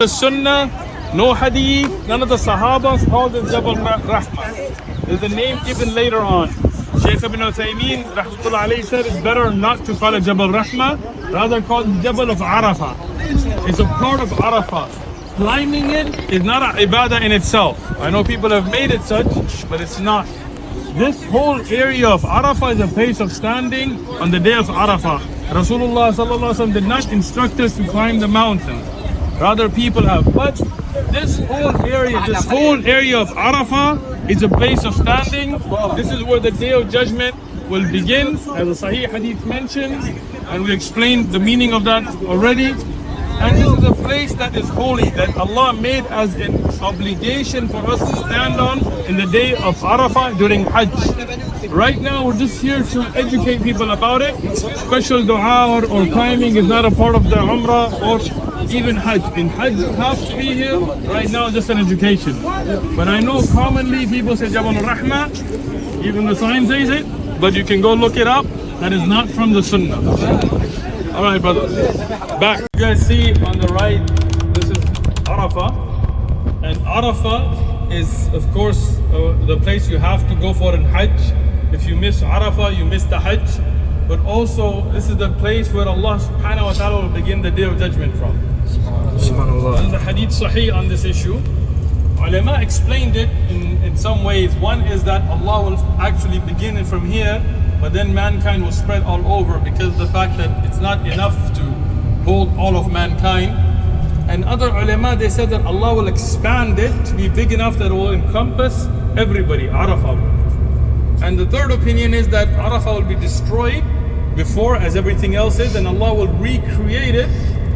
The Sunnah, no Hadith, none of the Sahabas called it Jabal Rahmah. There's a name given later on. Shaykh Ibn Uthman Ibn said it's better not to call it Jabal Rahmah, rather call it Jabal of Arafah. It's a part of Arafah. Climbing it is not an ibadah in itself. I know people have made it such, but it's not. This whole area of Arafah is a place of standing on the day of Arafah. Rasulullah sallallahu alaihi wasallam did not instruct us to climb the mountain. Rather, people have. But this whole area of Arafah is a place of standing. This is where the Day of Judgment will begin, as the Sahih Hadith mentions, and we explained the meaning of that already. And this is a place that is holy, that Allah made as an obligation for us to stand on in the day of Arafah during Hajj. Right now, we're just here to educate people about it. Special dua or climbing is not a part of the Umrah or even Hajj. In Hajj, you have to be here. Right now, just an education. But I know commonly people say Jabal Rahmah, even the sign says it, but you can go look it up. That is not from the Sunnah. All right, brothers. Back. You guys see on the right, this is Arafah. And Arafah is, of course, the place you have to go for in Hajj. If you miss Arafah, you miss the Hajj. But also, this is the place where Allah subhanahu wa ta'ala will begin the Day of Judgment from. There's a hadith sahih on this issue. Ulama explained it in some ways. One is that Allah will actually begin it from here, but then mankind will spread all over because of the fact that it's not enough to hold all of mankind. And other ulama, they said that Allah will expand it to be big enough that it will encompass everybody, Arafah. And the third opinion is that Arafah will be destroyed before, as everything else is, and Allah will recreate it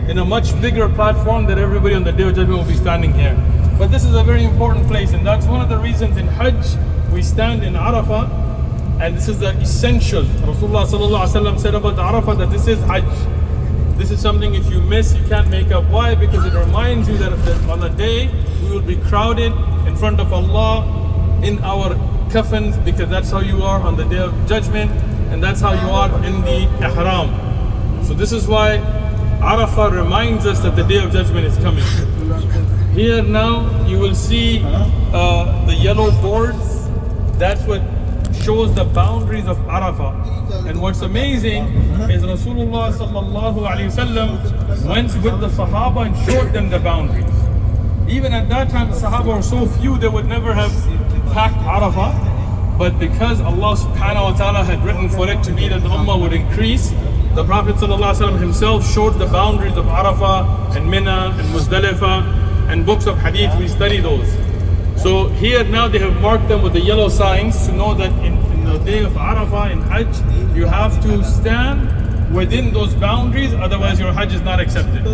in a much bigger platform that everybody on the Day of Judgment will be standing here. But this is a very important place, and that's one of the reasons in Hajj we stand in Arafah, and this is the essential. Rasulullah sallallahu alaihi wasallam said about the Arafah that this is Hajj. This is something if you miss, you can't make up. Why? Because it reminds you that on a day we will be crowded in front of Allah in our kaffans, because that's how you are on the Day of Judgment, and that's how you are in the ihram. So this is why Arafah reminds us that the Day of Judgment is coming. Here now you will see the yellow boards. That's what shows the boundaries of Arafah. And what's amazing is Rasulullah sallallahu alaihi wasallam went with the Sahaba and showed them the boundaries. Even at that time, the Sahaba were so few they would never have packed Arafah. But because Allah subhanahu wa ta'ala had written for it to be that the Ummah would increase, the Prophet sallallahu alaihi wasallam himself showed the boundaries of Arafah and Mina and Muzdalifah, and books of Hadith, we study those. So here now they have marked them with the yellow signs to know that in the day of Arafah in Hajj, you have to stand within those boundaries, otherwise your Hajj is not accepted.